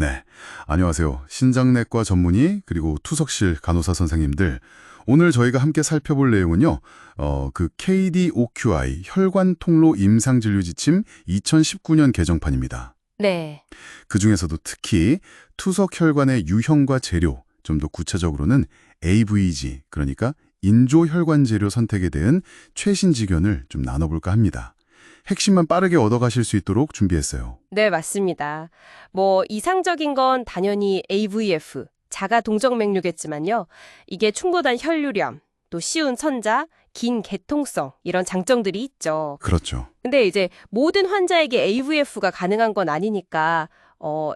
네, 안녕하세요. 신장내과 전문의 그리고 투석실 간호사 선생님들. 오늘 저희가 함께 살펴볼 내용은요. 그 KDOQI 혈관 통로 임상 진료 지침 2019년 개정판입니다. 네. 그중에서도 특히 투석 혈관의 유형과 재료, 좀 더 구체적으로는 AVG, 그러니까 인조 혈관 재료 선택에 대한 최신 지견을 좀 나눠볼까 합니다. 핵심만 빠르게 얻어가실 수 있도록 준비했어요. 네, 맞습니다. 이상적인 건 당연히 AVF, 자가 동정맥류겠지만요. 이게 충분한 혈류량, 또 쉬운 천자, 긴 개통성, 이런 장점들이 있죠. 그렇죠. 근데 이제 모든 환자에게 AVF가 가능한 건 아니니까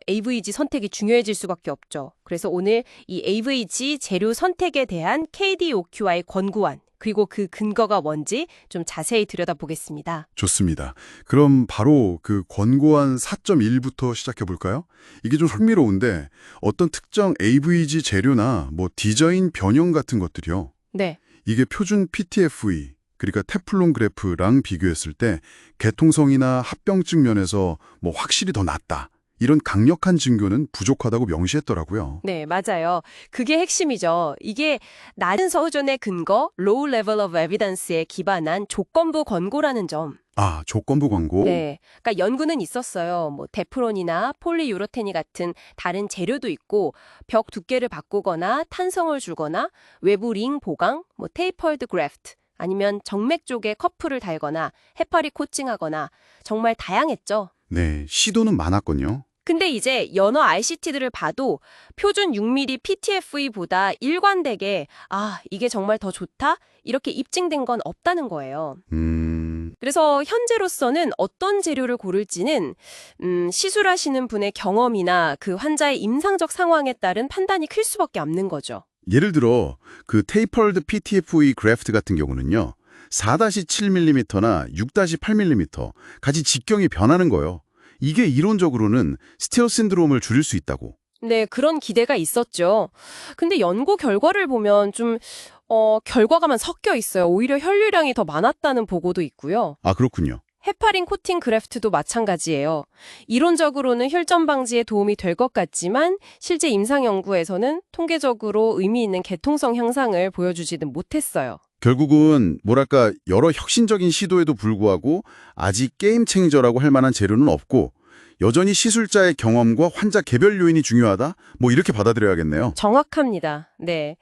AVG 선택이 중요해질 수밖에 없죠. 그래서 오늘 이 AVG 재료 선택에 대한 KDOQI 권고안, 그리고 그 근거가 뭔지 좀 자세히 들여다보겠습니다. 좋습니다. 그럼 바로 그 권고안 4.1부터 시작해 볼까요? 이게 좀 흥미로운데 어떤 특정 AVG 재료나 디자인 변형 같은 것들이요. 네. 이게 표준 PTFE, 그러니까 테플론 그래프랑 비교했을 때 개통성이나 합병증 면에서 확실히 더 낫다. 이런 강력한 증거는 부족하다고 명시했더라고요. 네, 맞아요. 그게 핵심이죠. 이게 낮은 서준의 근거, low level of evidence에 기반한 조건부 권고라는 점. 아, 조건부 광고? 네, 그러니까 연구는 있었어요. 테프론이나 폴리유로테니 같은 다른 재료도 있고 벽 두께를 바꾸거나 탄성을 주거나 외부 링 보강, 테이퍼드 그래프트 아니면 정맥 쪽에 커프를 달거나 해파리 코팅하거나 정말 다양했죠. 네, 시도는 많았군요. 근데 이제 연어 RCT들을 봐도 표준 6mm PTFE보다 일관되게 이게 정말 더 좋다? 이렇게 입증된 건 없다는 거예요. 그래서 현재로서는 어떤 재료를 고를지는 시술하시는 분의 경험이나 그 환자의 임상적 상황에 따른 판단이 클 수밖에 없는 거죠. 예를 들어 그 테이퍼드 PTFE 그래프트 같은 경우는요. 4-7mm나 6-8mm 가지 직경이 변하는 거예요. 이게 이론적으로는 스테어 신드롬을 줄일 수 있다고. 네, 그런 기대가 있었죠. 근데 연구 결과를 보면 좀 결과가만 섞여 있어요. 오히려 혈류량이 더 많았다는 보고도 있고요. 아, 그렇군요. 헤파린 코팅 그래프트도 마찬가지예요. 이론적으로는 혈전 방지에 도움이 될 것 같지만 실제 임상 연구에서는 통계적으로 의미 있는 개통성 향상을 보여주지는 못했어요. 결국은 여러 혁신적인 시도에도 불구하고 아직 게임 체인저라고 할 만한 재료는 없고 여전히 시술자의 경험과 환자 개별 요인이 중요하다? 이렇게 받아들여야겠네요. 정확합니다. 네.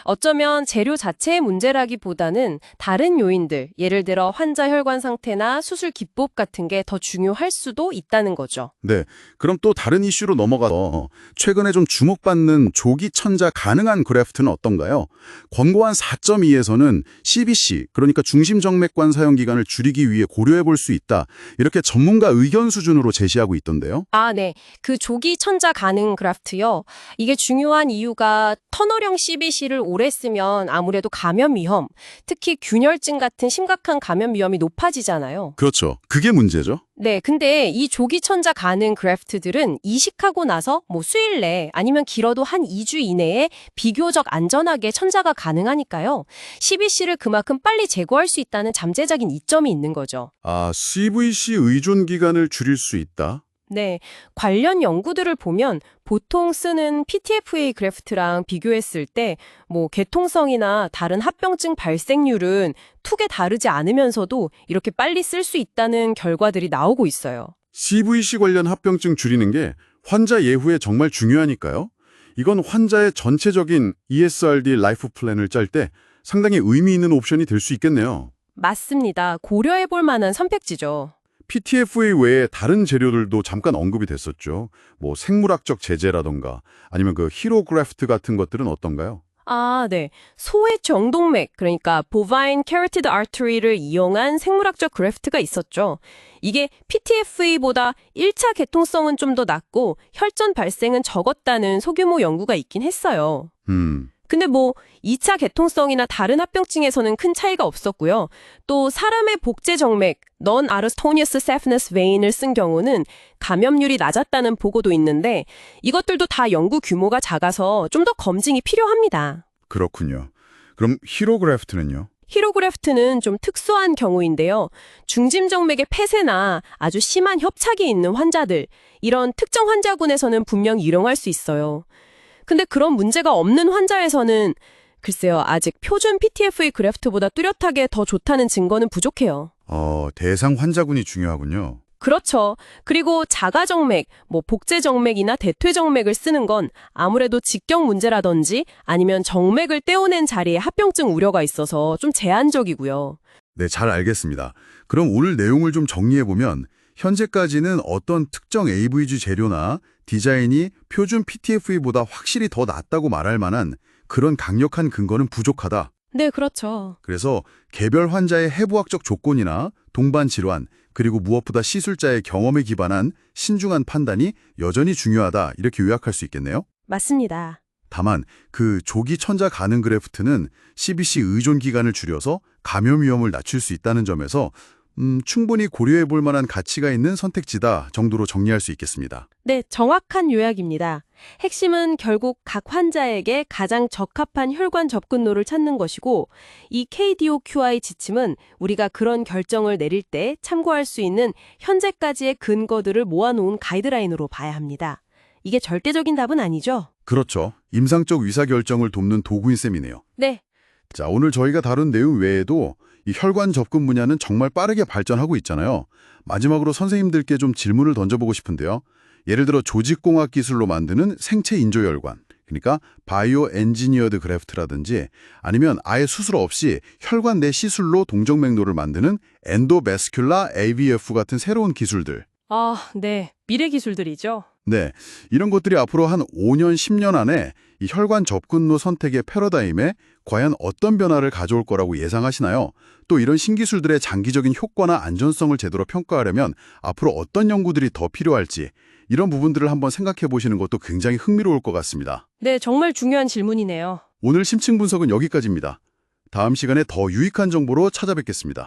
어쩌면 재료 자체의 문제라기보다는 다른 요인들, 예를 들어 환자 혈관 상태나 수술 기법 같은 게 더 중요할 수도 있다는 거죠. 네, 그럼 또 다른 이슈로 넘어가서 최근에 좀 주목받는 조기 천자 가능한 그래프트는 어떤가요? 권고안 4.2에서는 CBC, 그러니까 중심정맥관 사용 기간을 줄이기 위해 고려해 볼 수 있다. 이렇게 전문가 의견 수준으로 제시하고 있던데요. 네. 그 조기 천자 가능 그래프트요. 이게 중요한 이유가 터널형 CBC를 오래 쓰면 아무래도 감염 위험, 특히 균열증 같은 심각한 감염 위험이 높아지잖아요. 그렇죠. 그게 문제죠. 네, 근데 이 조기 천자 가능 그래프트들은 이식하고 나서 수일 내에 아니면 길어도 한 2주 이내에 비교적 안전하게 천자가 가능하니까요. CBC를 그만큼 빨리 제거할 수 있다는 잠재적인 이점이 있는 거죠. 아, CVC 의존 기간을 줄일 수 있다? 네, 관련 연구들을 보면 보통 쓰는 PTFE 그래프트랑 비교했을 때 개통성이나 다른 합병증 발생률은 툭에 다르지 않으면서도 이렇게 빨리 쓸 수 있다는 결과들이 나오고 있어요. CVC 관련 합병증 줄이는 게 환자 예후에 정말 중요하니까요. 이건 환자의 전체적인 ESRD 라이프 플랜을 짤 때 상당히 의미 있는 옵션이 될 수 있겠네요. 맞습니다. 고려해볼 만한 선택지죠. PTFE 외에 다른 재료들도 잠깐 언급이 됐었죠. 생물학적 제재라던가 아니면 그 히로 그래프트 같은 것들은 어떤가요? 네. 소의 정동맥, 그러니까 bovine carotid artery를 이용한 생물학적 그래프트가 있었죠. 이게 PTFE보다 1차 개통성은 좀 더 낮고 혈전 발생은 적었다는 소규모 연구가 있긴 했어요. 근데 2차 개통성이나 다른 합병증에서는 큰 차이가 없었고요. 또 사람의 복제 정맥, non-Aristonius saphenous vein을 쓴 경우는 감염률이 낮았다는 보고도 있는데 이것들도 다 연구 규모가 작아서 좀 더 검증이 필요합니다. 그렇군요. 그럼 히로 그래프트는요? 히로그래프트는 좀 특수한 경우인데요. 중심정맥의 폐쇄나 아주 심한 협착이 있는 환자들, 이런 특정 환자군에서는 분명 유용할 수 있어요. 근데 그런 문제가 없는 환자에서는 글쎄요, 아직 표준 PTFE 그래프트보다 뚜렷하게 더 좋다는 증거는 부족해요. 대상 환자군이 중요하군요. 그렇죠. 그리고 자가정맥, 복제정맥이나 대퇴정맥을 쓰는 건 아무래도 직경 문제라든지 아니면 정맥을 떼어낸 자리에 합병증 우려가 있어서 좀 제한적이고요. 네, 잘 알겠습니다. 그럼 오늘 내용을 좀 정리해보면 현재까지는 어떤 특정 AVG 재료나 디자인이 표준 PTFE보다 확실히 더 낫다고 말할 만한 그런 강력한 근거는 부족하다. 네, 그렇죠. 그래서 개별 환자의 해부학적 조건이나 동반 질환, 그리고 무엇보다 시술자의 경험에 기반한 신중한 판단이 여전히 중요하다, 이렇게 요약할 수 있겠네요. 맞습니다. 다만 그 조기 천자 가능 그래프트는 CBC 의존 기간을 줄여서 감염 위험을 낮출 수 있다는 점에서 충분히 고려해 볼 만한 가치가 있는 선택지다 정도로 정리할 수 있겠습니다. 네, 정확한 요약입니다. 핵심은 결국 각 환자에게 가장 적합한 혈관 접근로를 찾는 것이고, 이 KDOQI 지침은 우리가 그런 결정을 내릴 때 참고할 수 있는 현재까지의 근거들을 모아놓은 가이드라인으로 봐야 합니다. 이게 절대적인 답은 아니죠? 그렇죠. 임상적 의사결정을 돕는 도구인 셈이네요. 네. 자, 오늘 저희가 다룬 내용 외에도 이 혈관 접근 분야는 정말 빠르게 발전하고 있잖아요. 마지막으로 선생님들께 좀 질문을 던져보고 싶은데요. 예를 들어 조직공학 기술로 만드는 생체 인조혈관, 그러니까 바이오 엔지니어드 그래프트라든지 아니면 아예 수술 없이 혈관 내 시술로 동정맥로를 만드는 엔도베스큘라 AVF 같은 새로운 기술들. 네. 미래 기술들이죠. 네, 이런 것들이 앞으로 한 5년, 10년 안에 이 혈관 접근로 선택의 패러다임에 과연 어떤 변화를 가져올 거라고 예상하시나요? 또 이런 신기술들의 장기적인 효과나 안전성을 제대로 평가하려면 앞으로 어떤 연구들이 더 필요할지, 이런 부분들을 한번 생각해 보시는 것도 굉장히 흥미로울 것 같습니다. 네, 정말 중요한 질문이네요. 오늘 심층 분석은 여기까지입니다. 다음 시간에 더 유익한 정보로 찾아뵙겠습니다.